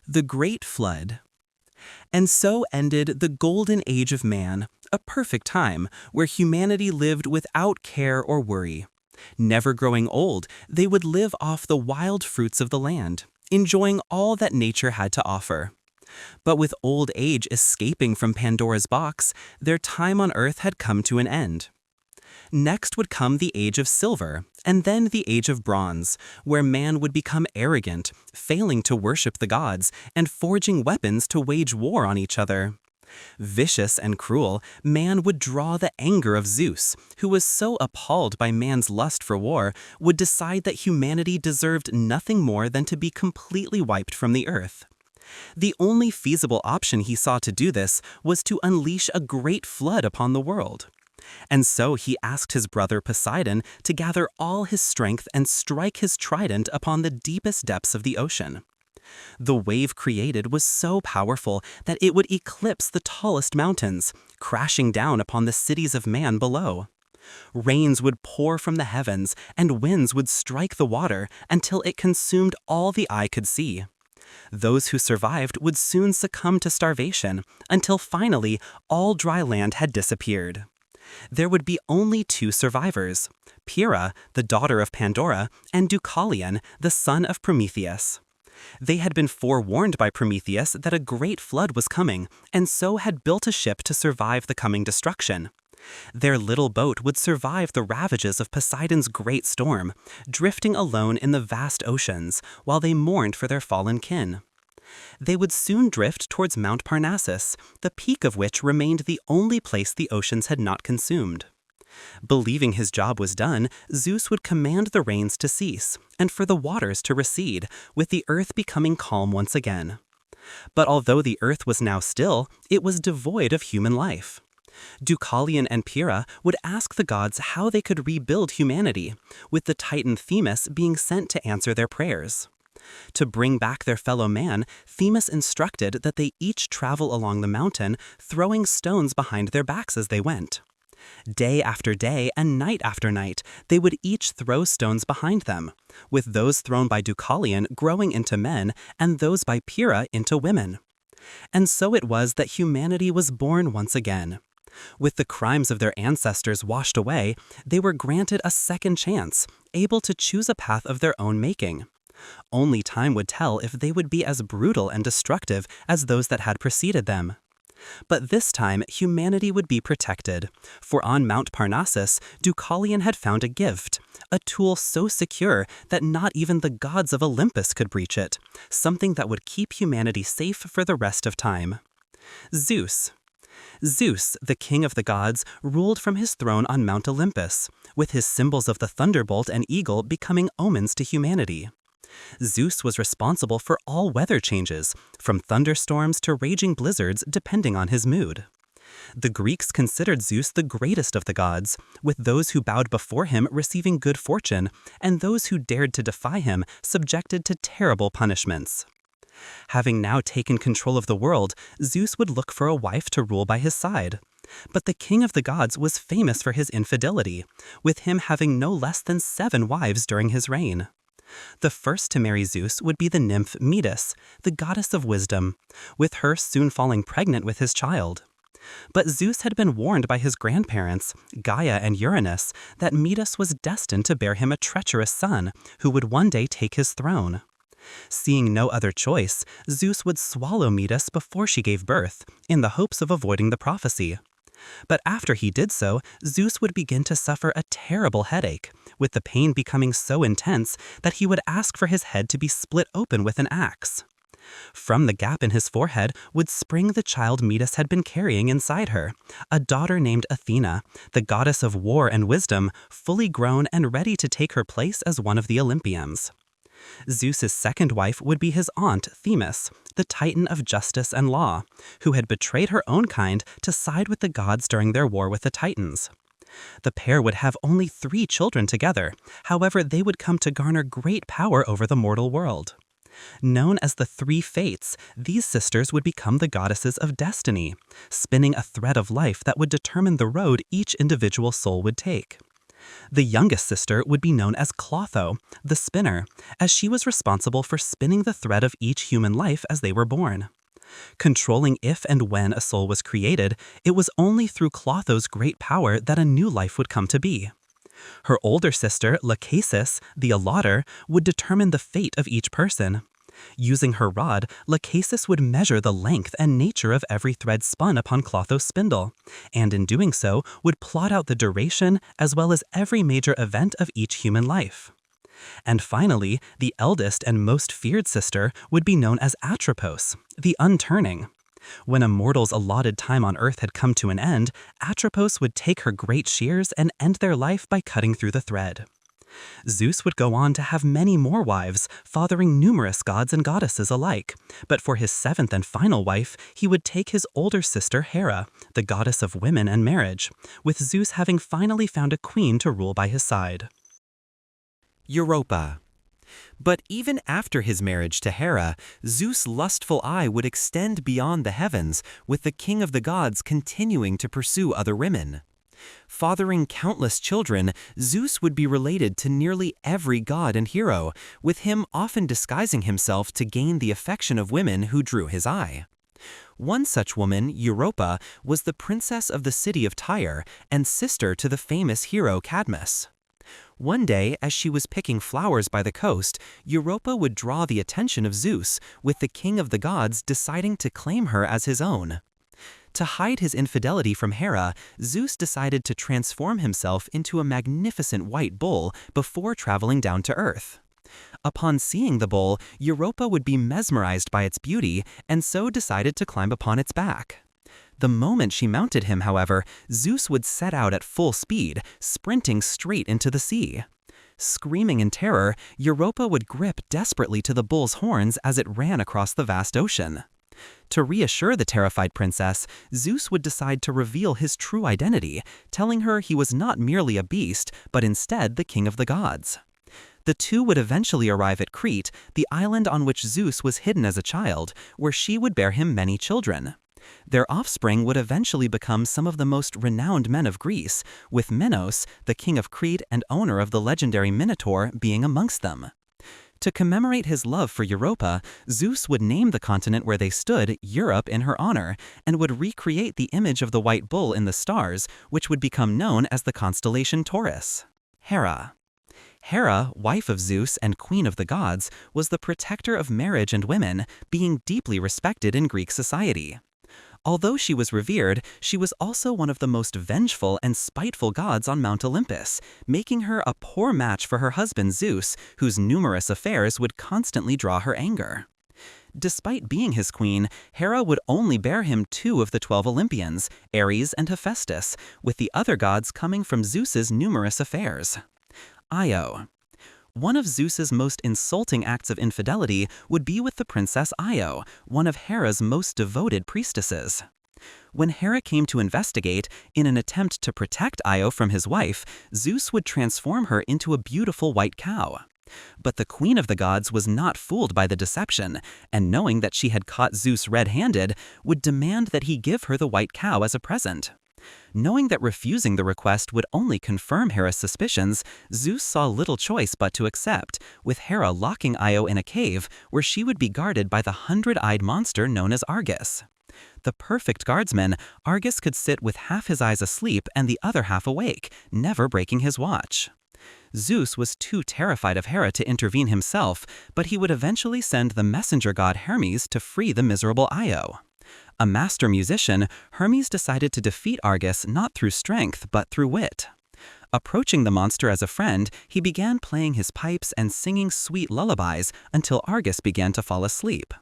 The Great Flood. And so ended the golden age of man, a perfect time where humanity lived without care or worry. Never growing old, they would live off the wild fruits of the land, enjoying all that nature had to offer. But with old age escaping from Pandora's box, their time on earth had come to an end. Next would come the age of silver, and then the age of bronze, where man would become arrogant, failing to worship the gods, and forging weapons to wage war on each other. Vicious and cruel, man would draw the anger of Zeus, who was so appalled by man's lust for war, would decide that humanity deserved nothing more than to be completely wiped from the earth. The only feasible option he saw to do this was to unleash a great flood upon the world. And so he asked his brother Poseidon to gather all his strength and strike his trident upon the deepest depths of the ocean. The wave created was so powerful that it would eclipse the tallest mountains, crashing down upon the cities of man below. Rains would pour from the heavens, and winds would strike the water until it consumed all the eye could see. Those who survived would soon succumb to starvation, until finally all dry land had disappeared. There would be only two survivors, Hera, the daughter of Pandora, and Deucalion, the son of Prometheus. They had been forewarned by Prometheus that a great flood was coming, and so had built a ship to survive the coming destruction. Their little boat would survive the ravages of Poseidon's great storm, drifting alone in the vast oceans, while they mourned for their fallen kin. They would soon drift towards Mount Parnassus, the peak of which remained the only place the oceans had not consumed. Believing his job was done, Zeus would command the rains to cease, and for the waters to recede, with the earth becoming calm once again. But although the earth was now still, it was devoid of human life. Deucalion and Hera would ask the gods how they could rebuild humanity, with the titan Themis being sent to answer their prayers. To bring back their fellow man, Themis instructed that they each travel along the mountain, throwing stones behind their backs as they went. Day after day and night after night, they would each throw stones behind them, with those thrown by Deucalion growing into men and those by Hera into women. And so it was that humanity was born once again. With the crimes of their ancestors washed away, they were granted a second chance, able to choose a path of their own making. Only time would tell if they would be as brutal and destructive as those that had preceded them. But this time, humanity would be protected, for on Mount Parnassus, Deucalion had found a gift, a tool so secure that not even the gods of Olympus could breach it, something that would keep humanity safe for the rest of time. Zeus. Zeus, the king of the gods, ruled from his throne on Mount Olympus, with his symbols of the thunderbolt and eagle becoming omens to humanity. Zeus was responsible for all weather changes, from thunderstorms to raging blizzards depending on his mood. The Greeks considered Zeus the greatest of the gods, with those who bowed before him receiving good fortune, and those who dared to defy him subjected to terrible punishments. Having now taken control of the world, Zeus would look for a wife to rule by his side. But the king of the gods was famous for his infidelity, with him having no less than 7 wives during his reign. The first to marry Zeus would be the nymph Metis, the goddess of wisdom, with her soon falling pregnant with his child. But Zeus had been warned by his grandparents, Gaia and Uranus, that Metis was destined to bear him a treacherous son, who would one day take his throne. Seeing no other choice, Zeus would swallow Metis before she gave birth, in the hopes of avoiding the prophecy. But after he did so, Zeus would begin to suffer a terrible headache, with the pain becoming so intense that he would ask for his head to be split open with an axe. From the gap in his forehead would spring the child Metis had been carrying inside her, a daughter named Athena, the goddess of war and wisdom, fully grown and ready to take her place as one of the Olympians. Zeus's second wife would be his aunt Themis, the titan of justice and law, who had betrayed her own kind to side with the gods during their war with the Titans. The pair would have only 3 children together, however they would come to garner great power over the mortal world. Known as the 3 Fates, these sisters would become the goddesses of destiny, spinning a thread of life that would determine the road each individual soul would take. The youngest sister would be known as Clotho, the spinner, as she was responsible for spinning the thread of each human life as they were born. Controlling if and when a soul was created, it was only through Clotho's great power that a new life would come to be. Her older sister, Lachesis, the allotter, would determine the fate of each person. Using her rod, Lachesis would measure the length and nature of every thread spun upon Clotho's spindle, and in doing so would plot out the duration as well as every major event of each human life. And finally, the eldest and most feared sister would be known as Atropos, the unturning. When a mortal's allotted time on Earth had come to an end, Atropos would take her great shears and end their life by cutting through the thread. Zeus would go on to have many more wives, fathering numerous gods and goddesses alike, but for his seventh and final wife, he would take his older sister Hera, the goddess of women and marriage, with Zeus having finally found a queen to rule by his side. Europa. But even after his marriage to Hera, Zeus' lustful eye would extend beyond the heavens, with the king of the gods continuing to pursue other women. Fathering countless children, Zeus would be related to nearly every god and hero, with him often disguising himself to gain the affection of women who drew his eye. One such woman, Europa, was the princess of the city of Tyre and sister to the famous hero Cadmus. One day, as she was picking flowers by the coast, Europa would draw the attention of Zeus, with the king of the gods deciding to claim her as his own. To hide his infidelity from Hera, Zeus decided to transform himself into a magnificent white bull before traveling down to Earth. Upon seeing the bull, Europa would be mesmerized by its beauty and so decided to climb upon its back. The moment she mounted him, however, Zeus would set out at full speed, sprinting straight into the sea. Screaming in terror, Europa would grip desperately to the bull's horns as it ran across the vast ocean. To reassure the terrified princess, Zeus would decide to reveal his true identity, telling her he was not merely a beast, but instead the king of the gods. The two would eventually arrive at Crete, the island on which Zeus was hidden as a child, where she would bear him many children. Their offspring would eventually become some of the most renowned men of Greece, with Minos, the king of Crete and owner of the legendary Minotaur, being amongst them. To commemorate his love for Europa, Zeus would name the continent where they stood Europe in her honor, and would recreate the image of the white bull in the stars, which would become known as the constellation Taurus. Hera. Hera, wife of Zeus and queen of the gods, was the protector of marriage and women, being deeply respected in Greek society. Although she was revered, she was also one of the most vengeful and spiteful gods on Mount Olympus, making her a poor match for her husband Zeus, whose numerous affairs would constantly draw her anger. Despite being his queen, Hera would only bear him 2 of the 12 Olympians, Ares and Hephaestus, with the other gods coming from Zeus's numerous affairs. Io. One of Zeus's most insulting acts of infidelity would be with the princess Io, one of Hera's most devoted priestesses. When Hera came to investigate, in an attempt to protect Io from his wife, Zeus would transform her into a beautiful white cow. But the queen of the gods was not fooled by the deception, and knowing that she had caught Zeus red-handed, would demand that he give her the white cow as a present. Knowing that refusing the request would only confirm Hera's suspicions, Zeus saw little choice but to accept, with Hera locking Io in a cave where she would be guarded by the 100-eyed monster known as Argus. The perfect guardsman, Argus could sit with half his eyes asleep and the other half awake, never breaking his watch. Zeus was too terrified of Hera to intervene himself, but he would eventually send the messenger god Hermes to free the miserable Io. A master musician, Hermes decided to defeat Argus not through strength, but through wit. Approaching the monster as a friend, he began playing his pipes and singing sweet lullabies until Argus began to fall asleep.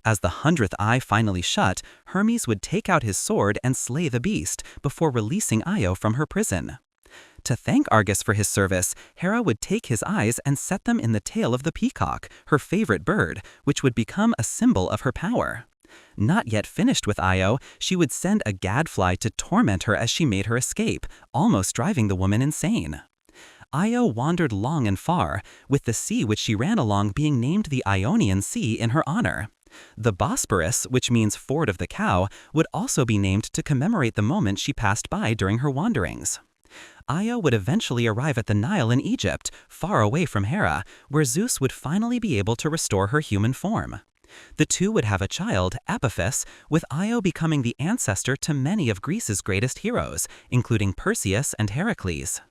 As the 100th eye finally shut, Hermes would take out his sword and slay the beast before releasing Io from her prison. To thank Argus for his service, Hera would take his eyes and set them in the tail of the peacock, her favorite bird, which would become a symbol of her power. Not yet finished with Io, she would send a gadfly to torment her as she made her escape, almost driving the woman insane. Io wandered long and far, with the sea which she ran along being named the Ionian Sea in her honor. The Bosporus, which means Ford of the Cow, would also be named to commemorate the moment she passed by during her wanderings. Io would eventually arrive at the Nile in Egypt, far away from Hera, where Zeus would finally be able to restore her human form. The two would have a child, Epiphus, with Io becoming the ancestor to many of Greece's greatest heroes, including Perseus and Heracles.